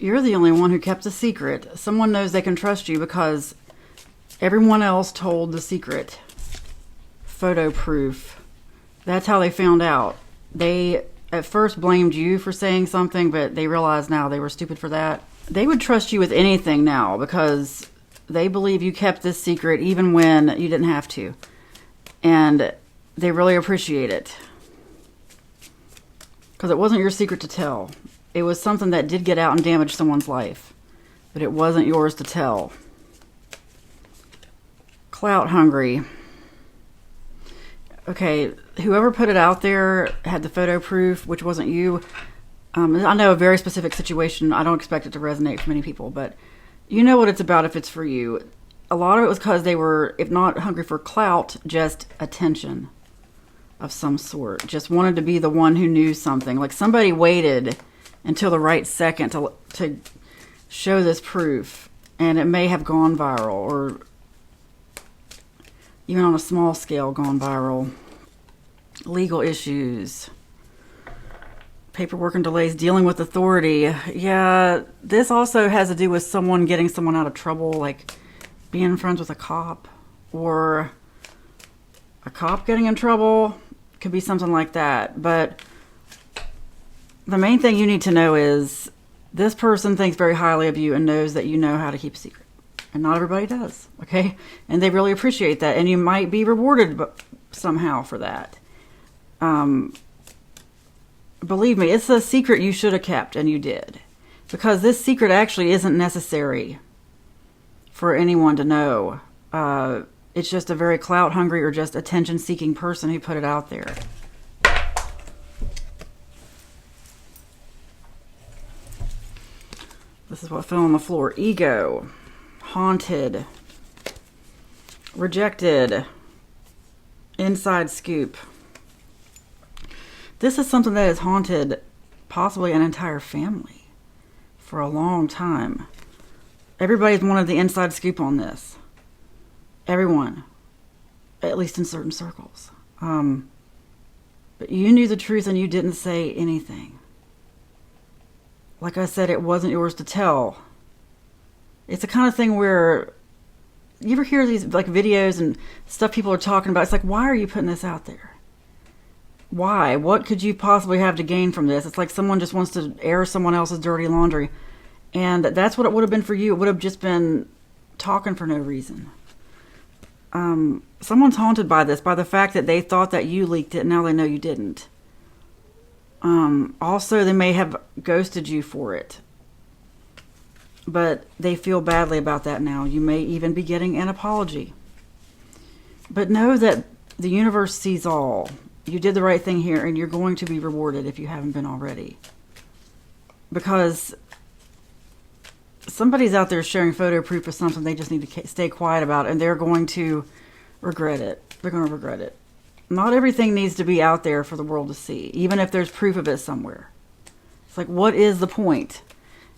You're the only one who kept a secret. Someone knows they can trust you because everyone else told the secret. Photo proof. That's how they found out. They at first blamed you for saying something, but they realized now they were stupid for that. They would trust you with anything now because they believe you kept this secret even when you didn't have to. And they really appreciate it. Because it wasn't your secret to tell. It was something that did get out and damage someone's life. But it wasn't yours to tell. Clout hungry. Okay, whoever put it out there had the photo proof, which wasn't you. I know a very specific situation. I don't expect it to resonate for many people, but you know what it's about if it's for you. A lot of it was because they were, if not hungry for clout, just attention of some sort. Just wanted to be the one who knew something. Like somebody waited until the right second to show this proof, and it may have gone viral, or even on a small scale gone viral. Legal issues. Paperwork and delays, dealing with authority. Yeah, this also has to do with someone getting someone out of trouble, like being friends with a cop, or a cop getting in trouble. Could be something like that. But the main thing you need to know is this person thinks very highly of you and knows that you know how to keep a secret. And not everybody does, okay? And they really appreciate that. And you might be rewarded somehow for that. Believe me, it's a secret you should have kept, and you did. Because this secret actually isn't necessary for anyone to know. It's just a very clout-hungry or just attention-seeking person who put it out there. This is what fell on the floor. Ego. Haunted. Rejected. Inside scoop. This is something that has haunted possibly an entire family for a long time. Everybody's wanted the inside scoop on this. Everyone. At least in certain circles. But you knew the truth and you didn't say anything. Like I said, it wasn't yours to tell. It's the kind of thing where you ever hear these like videos and stuff people are talking about. It's like, why are you putting this out there? Why? What could you possibly have to gain from this? It's like someone just wants to air someone else's dirty laundry. And that's what it would have been for you. It would have just been talking for no reason. Someone's haunted by this, by the fact that they thought that you leaked it and now they know you didn't. Also, they may have ghosted you for it. But they feel badly about that now. You may even be getting an apology. But know that the universe sees all. You did the right thing here, and you're going to be rewarded if you haven't been already. Because somebody's out there sharing photo proof of something they just need to stay quiet about, and they're going to regret it. They're going to regret it. Not everything needs to be out there for the world to see, even if there's proof of it somewhere. It's like, what is the point?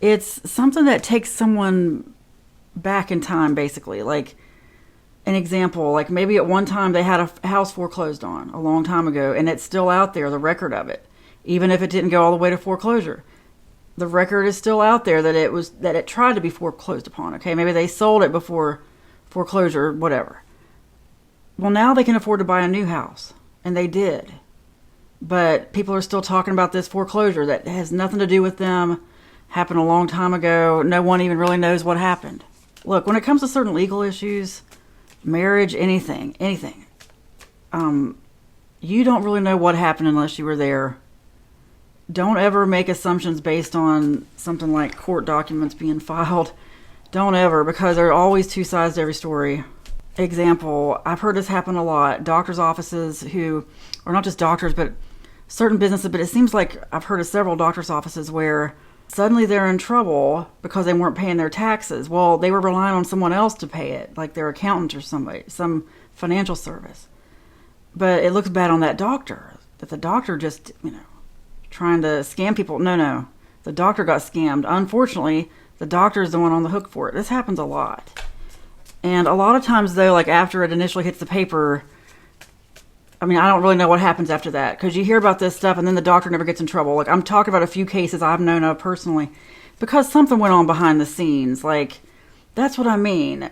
It's something that takes someone back in time, basically. Like, an example, like maybe at one time they had a house foreclosed on a long time ago, and it's still out there, the record of it. Even if it didn't go all the way to foreclosure. The record is still out there that it tried to be foreclosed upon, okay? Maybe they sold it before foreclosure, whatever. Well, now they can afford to buy a new house, and they did. But people are still talking about this foreclosure that has nothing to do with them, happened a long time ago. No one even really knows what happened. Look, when it comes to certain legal issues, marriage, anything, you don't really know what happened unless you were there. Don't ever make assumptions based on something like court documents being filed. Don't ever, because there are always two sides to every story. Example, I've heard this happen a lot. Doctors' offices who, or not just doctors, but certain businesses, but it seems like I've heard of several doctors' offices where suddenly they're in trouble because they weren't paying their taxes. Well, they were relying on someone else to pay it, like their accountant or somebody, some financial service. But it looks bad on that doctor, that the doctor just, trying to scam people. No. The doctor got scammed. Unfortunately, the doctor is the one on the hook for it. This happens a lot. And a lot of times, though, like after it initially hits the paper, I don't really know what happens after that. Because you hear about this stuff and then the doctor never gets in trouble. Like, I'm talking about a few cases I've known of personally because something went on behind the scenes. Like, that's what I mean.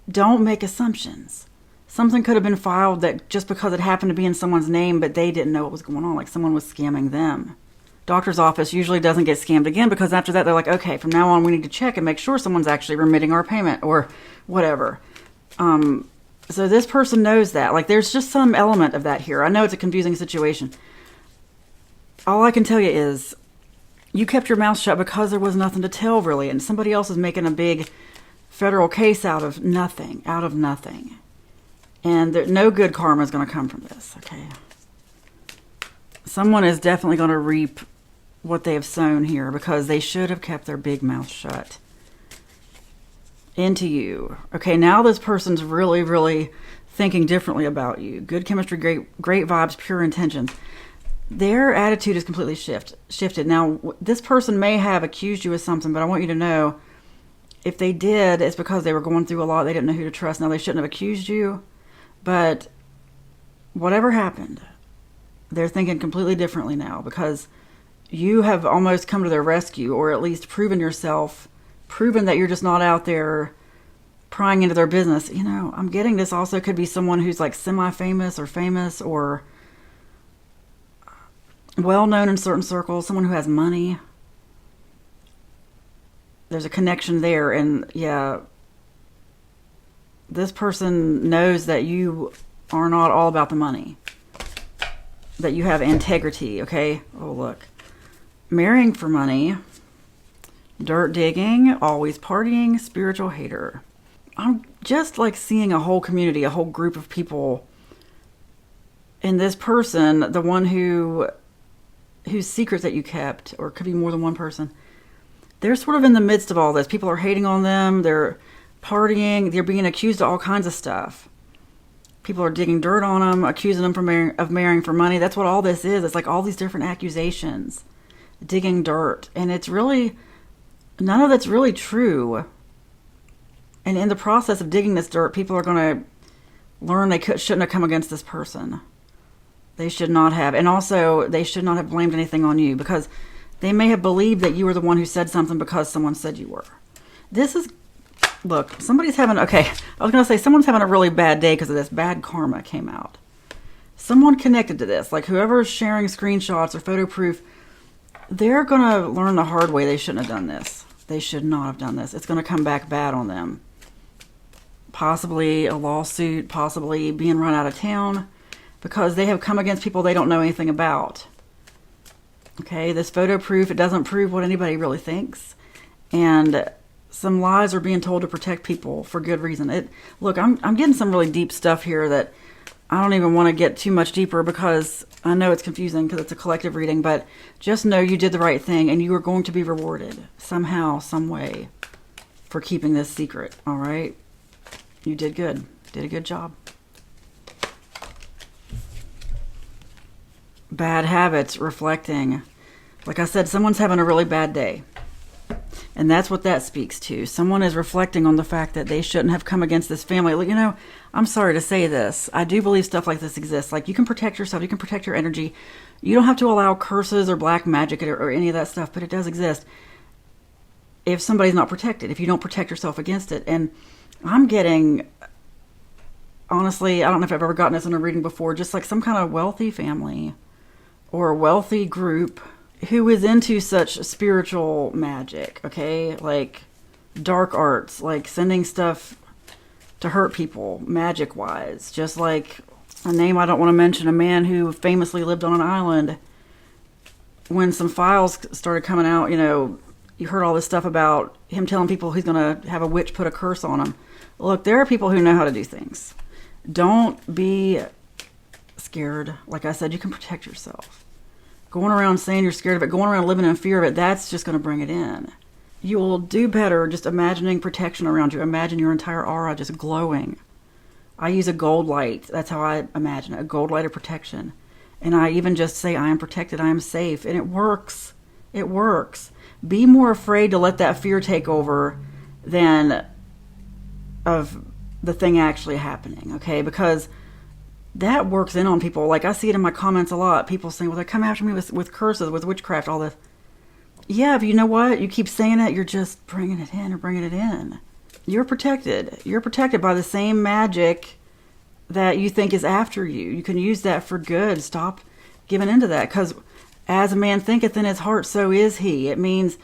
Don't make assumptions. Something could have been filed that just because it happened to be in someone's name, but they didn't know what was going on, like someone was scamming them. Doctor's office usually doesn't get scammed again, because after that they're like, okay, from now on we need to check and make sure someone's actually remitting our payment or whatever. So this person knows that. Like, there's just some element of that here. I know it's a confusing situation. All I can tell you is you kept your mouth shut because there was nothing to tell, really, and somebody else is making a big federal case out of nothing. And no good karma is going to come from this, okay? Someone is definitely going to reap what they have sown here, because they should have kept their big mouth shut. Into you. Okay, now this person's really, really thinking differently about you. Good chemistry, great vibes, pure intentions. Their attitude is completely shifted. Now, this person may have accused you of something, but I want you to know, if they did, it's because they were going through a lot. They didn't know who to trust. Now, they shouldn't have accused you, but whatever happened, they're thinking completely differently now, because you have almost come to their rescue, or at least proven that you're just not out there prying into their business. You know, I'm getting this also could be someone who's like semi-famous or famous or well-known in certain circles, someone who has money. There's a connection there, and yeah, this person knows that you are not all about the money, that you have integrity, okay? Oh, look. Marrying for money, dirt digging, always partying, spiritual hater. I'm just like seeing a whole community, a whole group of people. And this person, the one whose secret that you kept, or it could be more than one person, they're sort of in the midst of all this. People are hating on them. They're partying. They're being accused of all kinds of stuff. People are digging dirt on them, accusing them of marrying for money. That's what all this is. It's like all these different accusations. Digging dirt. And it's really, none of that's really true. And in the process of digging this dirt, people are going to learn they shouldn't have come against this person. They should not have. And also, they should not have blamed anything on you, because they may have believed that you were the one who said something because someone said you were. This is, look, someone's having a really bad day because of this. Bad karma came out. Someone connected to this, like whoever's sharing screenshots or photo proof, they're going to learn the hard way they shouldn't have done this. They should not have done this. It's going to come back bad on them. Possibly a lawsuit, possibly being run out of town, because they have come against people they don't know anything about. Okay, this photo proof, it doesn't prove what anybody really thinks. And some lies are being told to protect people for good reason. Look, I'm getting some really deep stuff here that I don't even want to get too much deeper, because I know it's confusing because it's a collective reading, but just know you did the right thing and you are going to be rewarded somehow, some way, for keeping this secret, all right? You did good. Did a good job. Bad habits, reflecting. Like I said, someone's having a really bad day. And that's what that speaks to. Someone is reflecting on the fact that they shouldn't have come against this family. You know, I'm sorry to say this. I do believe stuff like this exists. Like, you can protect yourself. You can protect your energy. You don't have to allow curses or black magic or any of that stuff, but it does exist if somebody's not protected, if you don't protect yourself against it. And I'm getting, honestly, I don't know if I've ever gotten this in a reading before, just like some kind of wealthy family or a wealthy group who is into such spiritual magic, okay? Like dark arts, like sending stuff to hurt people, magic-wise. Just like a name I don't want to mention, a man who famously lived on an island. When some files started coming out, you know, you heard all this stuff about him telling people he's going to have a witch put a curse on him. Look, there are people who know how to do things. Don't be scared. Like I said, you can protect yourself. Going around saying you're scared of it, going around living in fear of it, that's just going to bring it in. You will do better just imagining protection around you. Imagine your entire aura just glowing. I use a gold light. That's how I imagine it, a gold light of protection. And I even just say, I am protected, I am safe. And it works. It works. Be more afraid to let that fear take over than of the thing actually happening, okay? Because that works in on people. Like, I see it in my comments a lot. People saying, well, they come after me with curses, with witchcraft, all this. Yeah, but you know what? You keep saying that, you're just bringing it in or bringing it in. You're protected. You're protected by the same magic that you think is after you. You can use that for good. Stop giving into that, because as a man thinketh in his heart, so is he. It means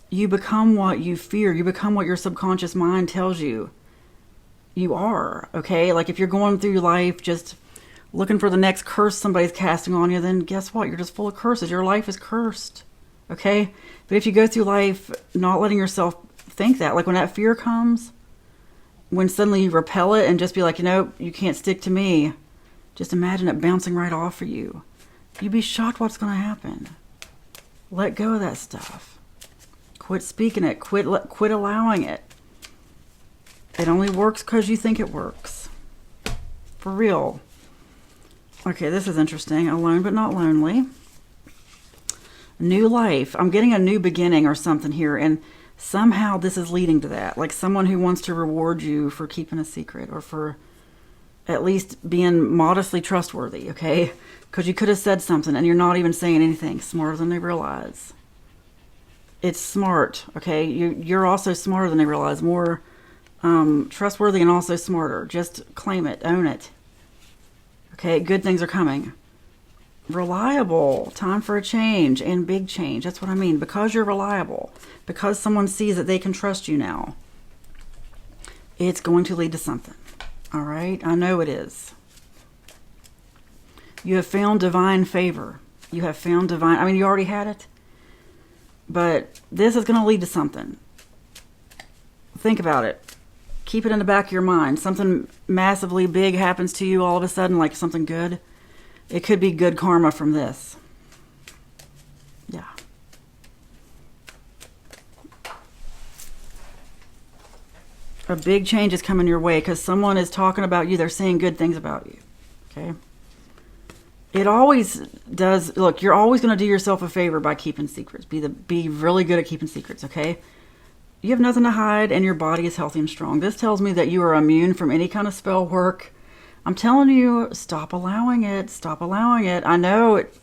you become what you fear. You become what your subconscious mind tells you you are, okay? Like if you're going through life just looking for the next curse somebody's casting on you, then guess what? You're just full of curses. Your life is cursed, okay? But if you go through life not letting yourself think that, like when that fear comes, when suddenly you repel it and just be like, you can't stick to me, just imagine it bouncing right off of you. You'd be shocked what's going to happen. Let go of that stuff. Quit speaking it. Quit allowing it. It only works because you think it works. For real. Okay, this is interesting. Alone but not lonely. New life. I'm getting a new beginning or something here, and somehow this is leading to that. Like someone who wants to reward you for keeping a secret, or for at least being modestly trustworthy, okay? Because you could have said something and you're not even saying anything. Smarter than they realize. It's smart, okay? You're also smarter than they realize. More trustworthy and also smarter. Just claim it. Own it. Okay, good things are coming. Reliable. Time for a change and big change. That's what I mean. Because you're reliable. Because someone sees that they can trust you now. It's going to lead to something. All right? I know it is. You have found divine favor. You have found divine... I mean, you already had it. But this is going to lead to something. Think about it. Keep it in the back of your mind. Something massively big happens to you all of a sudden, like something good. It could be good karma from this. Yeah. A big change is coming your way because someone is talking about you. They're saying good things about you. Okay? It always does. Look, you're always going to do yourself a favor by keeping secrets. Be really good at keeping secrets, okay? You have nothing to hide and your body is healthy and strong. This tells me that you are immune from any kind of spell work. I'm telling you, stop allowing it. Stop allowing it. I know it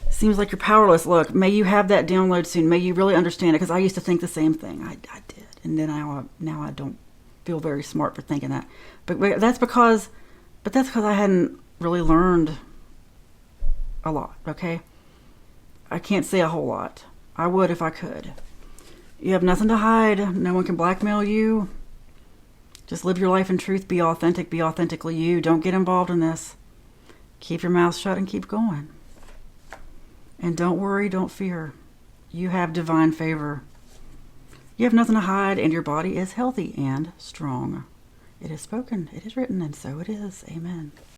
seems like you're powerless. Look, may you have that download soon. May you really understand it, because I used to think the same thing. I did. And then now I don't feel very smart for thinking that. But that's because I hadn't really learned a lot, okay? I can't say a whole lot. I would if I could. You have nothing to hide. No one can blackmail you. Just live your life in truth. Be authentic. Be authentically you. Don't get involved in this. Keep your mouth shut and keep going. And don't worry. Don't fear. You have divine favor. You have nothing to hide, and your body is healthy and strong. It is spoken. It is written, and so it is. Amen.